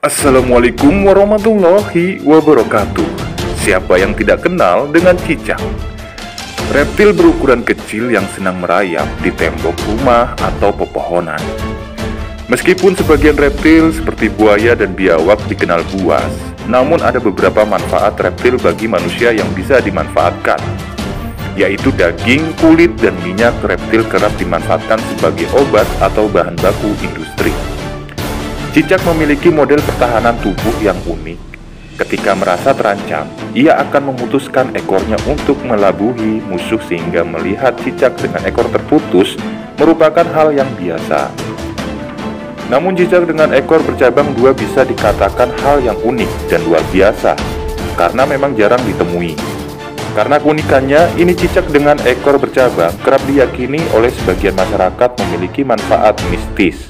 Assalamualaikum warahmatullahi wabarakatuh. Siapa yang tidak kenal dengan cicak? Reptil berukuran kecil yang senang merayap di tembok rumah atau pepohonan. Meskipun sebagian reptil seperti buaya dan biawak dikenal buas, namun ada beberapa manfaat reptil bagi manusia yang bisa dimanfaatkan, yaitu daging, kulit, dan minyak reptil kerap dimanfaatkan sebagai obat atau bahan baku industri. Cicak memiliki model pertahanan tubuh yang unik. Ketika merasa terancam, ia akan memutuskan ekornya untuk melabuhi musuh sehingga melihat cicak dengan ekor terputus merupakan hal yang biasa. Namun cicak dengan ekor bercabang dua bisa dikatakan hal yang unik dan luar biasa, karena memang jarang ditemui. Karena keunikannya, ini cicak dengan ekor bercabang kerap diyakini oleh sebagian masyarakat memiliki manfaat mistis,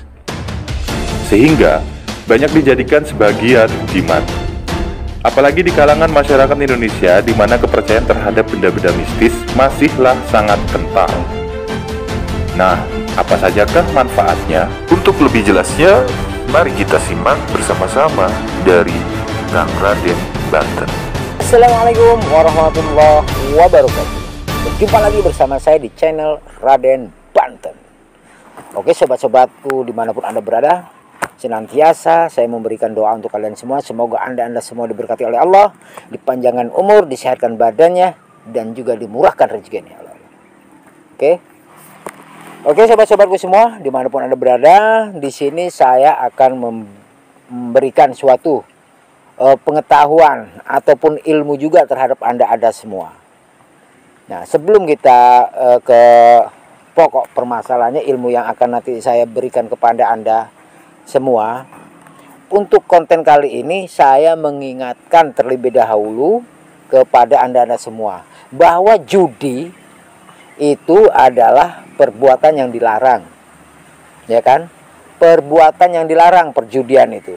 sehingga banyak dijadikan sebagian jimat. Apalagi di kalangan masyarakat Indonesia, di mana kepercayaan terhadap benda-benda mistis masihlah sangat kental. Nah, apa sajakah manfaatnya? Untuk lebih jelasnya, mari kita simak bersama-sama dari Kang Raden Banten. Assalamualaikum warahmatullahi wabarakatuh. Berjumpa lagi bersama saya di channel Raden Banten. Oke sobat-sobatku dimanapun Anda berada, senantiasa saya memberikan doa untuk kalian semua. Semoga anda semua diberkati oleh Allah, dipanjangkan umur, disehatkan badannya, dan juga dimurahkan rezekinya. Oke sobat-sobatku semua dimanapun Anda berada, di sini saya akan memberikan suatu pengetahuan ataupun ilmu juga terhadap Anda ada semua. Nah, sebelum kita ke pokok permasalahannya, ilmu yang akan nanti saya berikan kepada Anda semua, untuk konten kali ini saya mengingatkan terlebih dahulu kepada Anda semua bahwa judi itu adalah perbuatan yang dilarang, ya kan? Perbuatan yang dilarang, perjudian itu.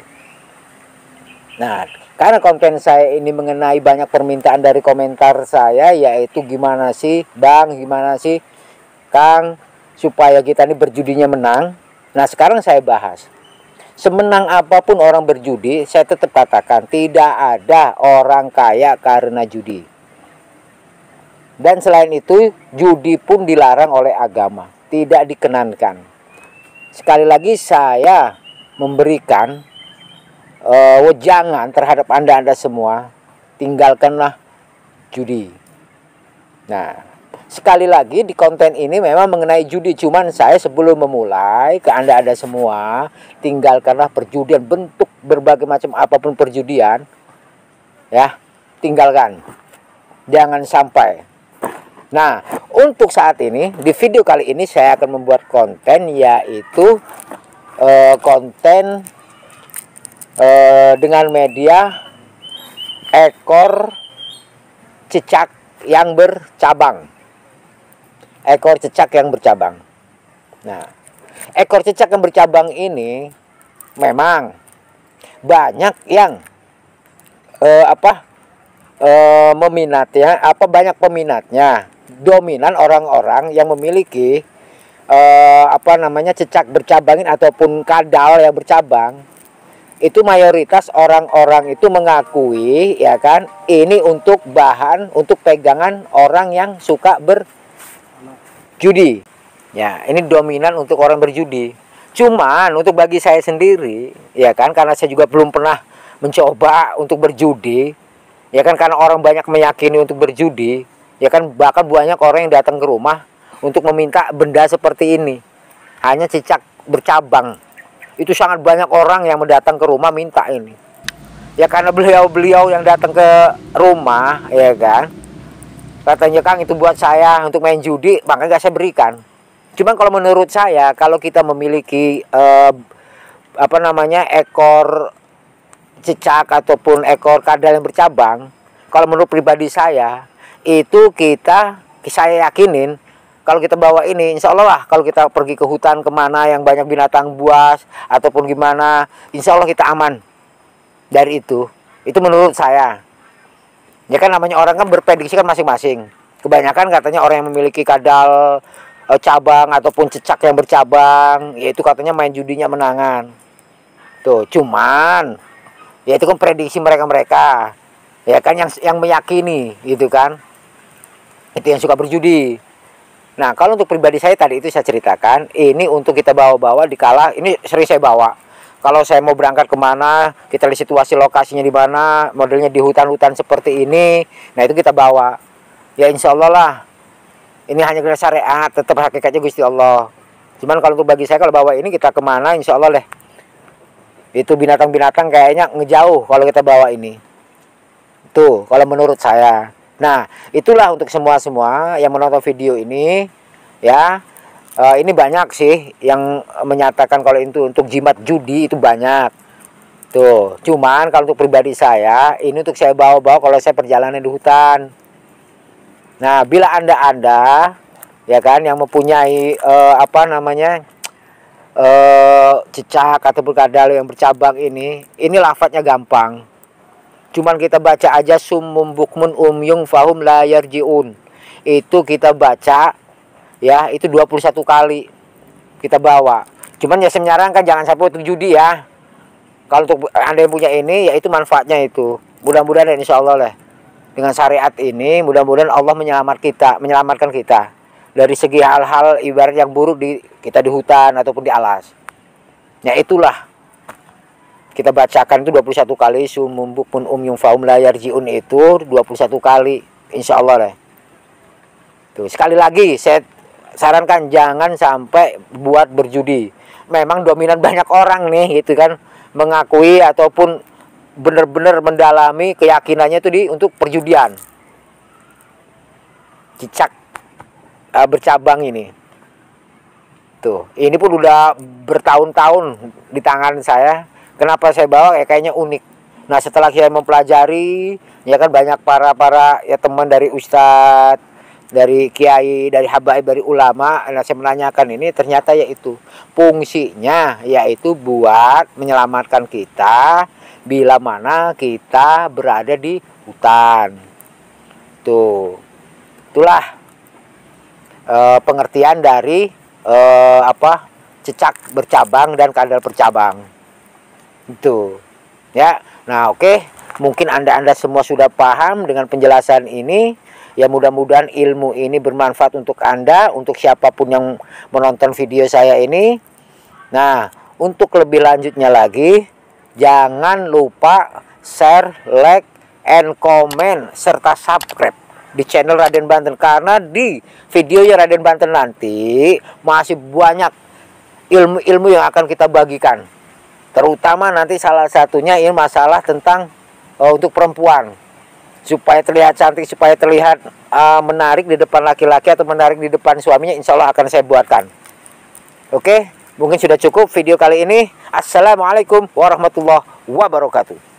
Nah, karena konten saya ini mengenai banyak permintaan dari komentar saya, yaitu gimana sih Bang, gimana sih Kang, supaya kita ini berjudinya menang. Nah, sekarang saya bahas. Semenang apapun orang berjudi, saya tetap katakan tidak ada orang kaya karena judi. Dan selain itu, judi pun dilarang oleh agama, tidak dikenankan. Sekali lagi saya memberikan wejangan terhadap Anda semua, tinggalkanlah judi. Nah, sekali lagi di konten ini memang mengenai judi, cuman saya sebelum memulai ke Anda semua, tinggalkanlah perjudian, bentuk berbagai macam apapun perjudian, ya, tinggalkan, jangan sampai. Nah, untuk saat ini di video kali ini saya akan membuat konten, yaitu konten dengan media ekor cicak yang bercabang. Ekor cicak yang bercabang. Nah, ekor cicak yang bercabang ini memang banyak yang meminatnya, banyak peminatnya. Dominan orang-orang yang memiliki cicak bercabangin ataupun kadal yang bercabang. Itu mayoritas orang-orang itu mengakui, ya kan, ini untuk bahan, untuk pegangan orang yang suka berjudi. Ya, ini dominan untuk orang berjudi. Cuman untuk bagi saya sendiri, ya kan, karena saya juga belum pernah mencoba untuk berjudi, ya kan, karena orang banyak meyakini untuk berjudi, ya kan, bahkan banyak orang yang datang ke rumah untuk meminta benda seperti ini, hanya cicak bercabang. Itu sangat banyak orang yang mendatang ke rumah minta ini. Ya karena beliau-beliau yang datang ke rumah, ya kan, katanya Kang itu buat saya untuk main judi, makanya gak saya berikan. Cuman kalau menurut saya, kalau kita memiliki ekor cicak ataupun ekor kadal yang bercabang, kalau menurut pribadi saya, itu saya yakinin kalau kita bawa ini, insya Allah lah, kalau kita pergi ke hutan kemana yang banyak binatang buas ataupun gimana, insya Allah kita aman dari itu. Itu menurut saya. Ya kan namanya orang kan berprediksi kan masing-masing. Kebanyakan katanya orang yang memiliki kadal cabang ataupun cicak yang bercabang, yaitu katanya main judinya menangan. Tuh, cuman Ya itu kan prediksi mereka-mereka. Ya kan yang meyakini gitu kan. Itu yang suka berjudi. Nah, kalau untuk pribadi saya tadi itu saya ceritakan, ini untuk kita bawa-bawa dikala ini sering saya bawa. Kalau saya mau berangkat kemana, kita lihat situasi lokasinya di mana, modelnya di hutan-hutan seperti ini. Nah, itu kita bawa. Ya insya Allah lah. Ini hanya kena syariat, tetap hakikatnya Gusti Allah. Cuman kalau untuk bagi saya kalau bawa ini kita kemana, insya Allah deh. Itu binatang-binatang kayaknya ngejauh kalau kita bawa ini. Tuh, kalau menurut saya. Nah, itulah untuk semua yang menonton video ini, ya. Ini banyak sih yang menyatakan kalau itu untuk jimat judi itu banyak. Tuh, cuman kalau untuk pribadi saya, ini untuk saya bawa-bawa kalau saya perjalanan di hutan. Nah, bila Anda ya kan yang mempunyai cicak atau kadal yang bercabang ini lafadznya gampang. Cuman kita baca aja summum bukmun umyung fahum la yarjiun. Itu kita baca ya, itu 21 kali kita bawa. Cuman ya saya menyarankan jangan sampai untuk judi ya. Kalau untuk Anda yang punya ini, yaitu manfaatnya itu. Mudah-mudahan insya Allah lah. Dengan syariat ini, mudah-mudahan Allah menyelamatkan kita. Dari segi hal-hal ibarat yang buruk kita di hutan ataupun di alas. Ya itulah. Kita bacakan itu 21 kali. Summum bukmun umyung fahum la yarjiun itu 21 kali. Insya Allah lah. Tuh, sekali lagi saya sarankan jangan sampai buat berjudi. Memang dominan banyak orang nih gitu kan mengakui ataupun benar-benar mendalami keyakinannya itu untuk perjudian. Cicak bercabang ini. Tuh, ini pun udah bertahun-tahun di tangan saya. Kenapa saya bawa? Kayaknya unik. Nah, setelah saya mempelajari, ya kan banyak para ya teman dari ustadz, dari kiai, dari habaib, dari ulama, nah saya menanyakan ini ternyata yaitu fungsinya yaitu buat menyelamatkan kita bila mana kita berada di hutan. Tuh, itulah pengertian dari cicak bercabang dan kadal bercabang. Itu ya. Nah, oke. Mungkin anda semua sudah paham dengan penjelasan ini. Ya mudah-mudahan ilmu ini bermanfaat untuk Anda, untuk siapapun yang menonton video saya ini. Nah, untuk lebih lanjutnya lagi, jangan lupa share, like, and comment, serta subscribe di channel Raden Banten. Karena di videonya Raden Banten nanti masih banyak ilmu-ilmu yang akan kita bagikan. Terutama nanti salah satunya ini masalah tentang untuk perempuan. Supaya terlihat cantik, supaya terlihat menarik di depan laki-laki atau menarik di depan suaminya, insya Allah akan saya buatkan. Oke, mungkin sudah cukup video kali ini. Assalamualaikum warahmatullahi wabarakatuh.